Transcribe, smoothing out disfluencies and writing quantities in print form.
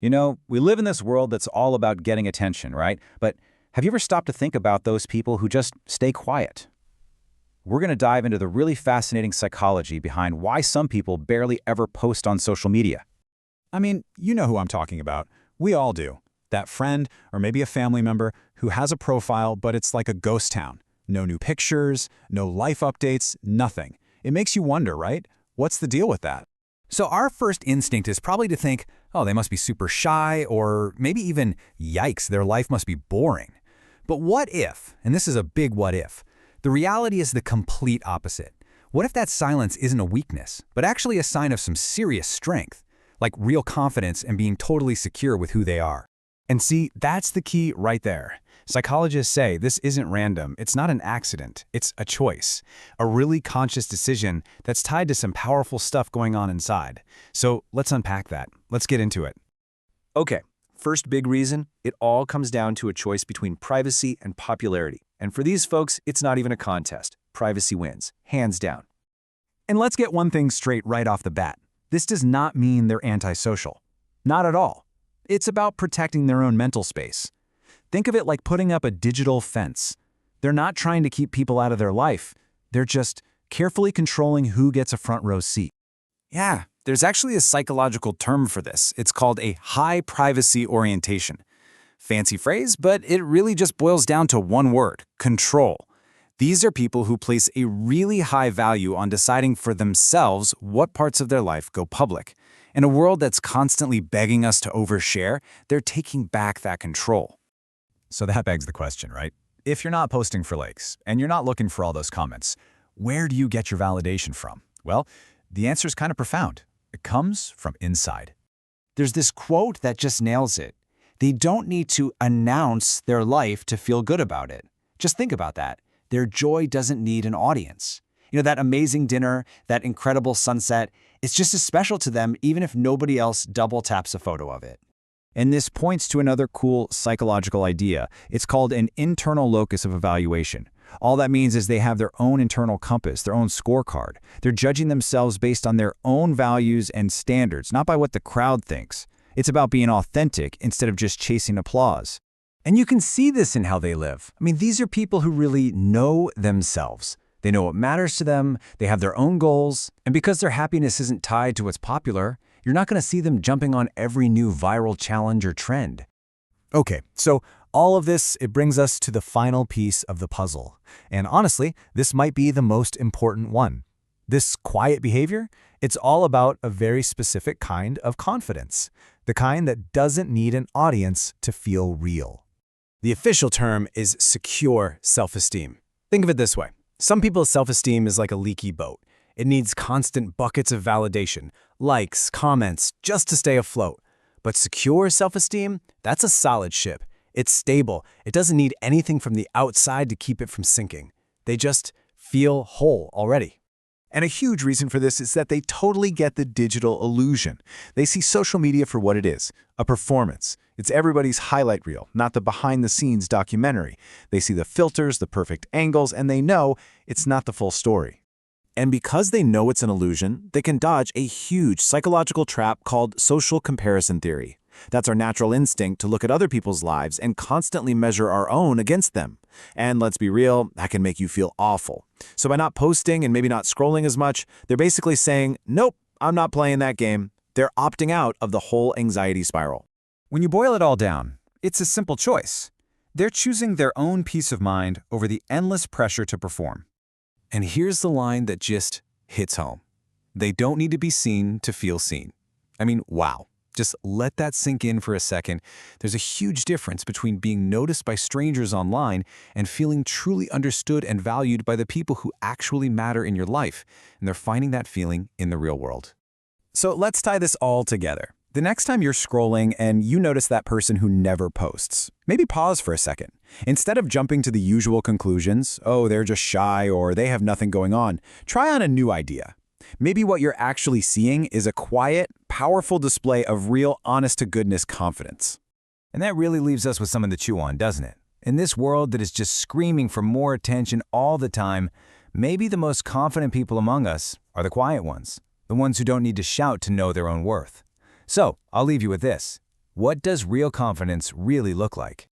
You know, we live in this world that's all about getting attention, right? But have you ever stopped to think about those people who just stay quiet? We're going to dive into the really fascinating psychology behind why some people barely ever post on social media. I mean, you know who I'm talking about. We all do. That friend, or maybe a family member, who has a profile, but it's like a ghost town. No new pictures, no life updates, nothing. It makes you wonder, right? What's the deal with that? So our first instinct is probably to think, oh, they must be super shy, or maybe even, yikes, their life must be boring. But what if, and this is a big what if, the reality is the complete opposite? What if that silence isn't a weakness, but actually a sign of some serious strength, like real confidence and being totally secure with who they are? And see, that's the key right there. Psychologists say this isn't random, it's not an accident, it's a choice, a really conscious decision that's tied to some powerful stuff going on inside. So let's unpack that. Let's get into it. Okay, first big reason, it all comes down to a choice between privacy and popularity. And for these folks, it's not even a contest. Privacy wins, hands down. And let's get one thing straight right off the bat. This does not mean they're antisocial. Not at all. It's about protecting their own mental space. Think of it like putting up a digital fence. They're not trying to keep people out of their life. They're just carefully controlling who gets a front row seat. Yeah, there's actually a psychological term for this. It's called a high privacy orientation. Fancy phrase, but it really just boils down to one word: control. These are people who place a really high value on deciding for themselves what parts of their life go public. In a world that's constantly begging us to overshare, they're taking back that control. So that begs the question, right? If you're not posting for likes, and you're not looking for all those comments, where do you get your validation from? Well, the answer is kind of profound. It comes from inside. There's this quote that just nails it. They don't need to announce their life to feel good about it. Just think about that. Their joy doesn't need an audience. You know, that amazing dinner, that incredible sunset, it's just as special to them even if nobody else double taps a photo of it. And this points to another cool psychological idea. It's called an internal locus of evaluation. All that means is they have their own internal compass, their own scorecard. They're judging themselves based on their own values and standards, not by what the crowd thinks. It's about being authentic instead of just chasing applause. And you can see this in how they live. I mean, these are people who really know themselves. They know what matters to them, they have their own goals, and because their happiness isn't tied to what's popular, you're not going to see them jumping on every new viral challenge or trend. Okay, so all of this, it brings us to the final piece of the puzzle. And honestly, this might be the most important one. This quiet behavior, it's all about a very specific kind of confidence, the kind that doesn't need an audience to feel real. The official term is secure self-esteem. Think of it this way. Some people's self-esteem is like a leaky boat. It needs constant buckets of validation, likes, comments, just to stay afloat. But secure self-esteem, that's a solid ship. It's stable. It doesn't need anything from the outside to keep it from sinking. They just feel whole already. And a huge reason for this is that they totally get the digital illusion. They see social media for what it is, a performance. It's everybody's highlight reel, not the behind-the-scenes documentary. They see the filters, the perfect angles, and they know it's not the full story. And because they know it's an illusion, they can dodge a huge psychological trap called social comparison theory. That's our natural instinct to look at other people's lives and constantly measure our own against them. And let's be real, that can make you feel awful. So by not posting and maybe not scrolling as much, they're basically saying, nope, I'm not playing that game. They're opting out of the whole anxiety spiral. When you boil it all down, it's a simple choice. They're choosing their own peace of mind over the endless pressure to perform. And here's the line that just hits home. They don't need to be seen to feel seen. I mean, wow. Just let that sink in for a second. There's a huge difference between being noticed by strangers online and feeling truly understood and valued by the people who actually matter in your life. And they're finding that feeling in the real world. So let's tie this all together. The next time you're scrolling and you notice that person who never posts, maybe pause for a second. Instead of jumping to the usual conclusions, oh, they're just shy or they have nothing going on, try on a new idea. Maybe what you're actually seeing is a quiet, powerful display of real, honest-to-goodness confidence. And that really leaves us with something to chew on, doesn't it? In this world that is just screaming for more attention all the time, maybe the most confident people among us are the quiet ones, the ones who don't need to shout to know their own worth. So, I'll leave you with this. What does real confidence really look like?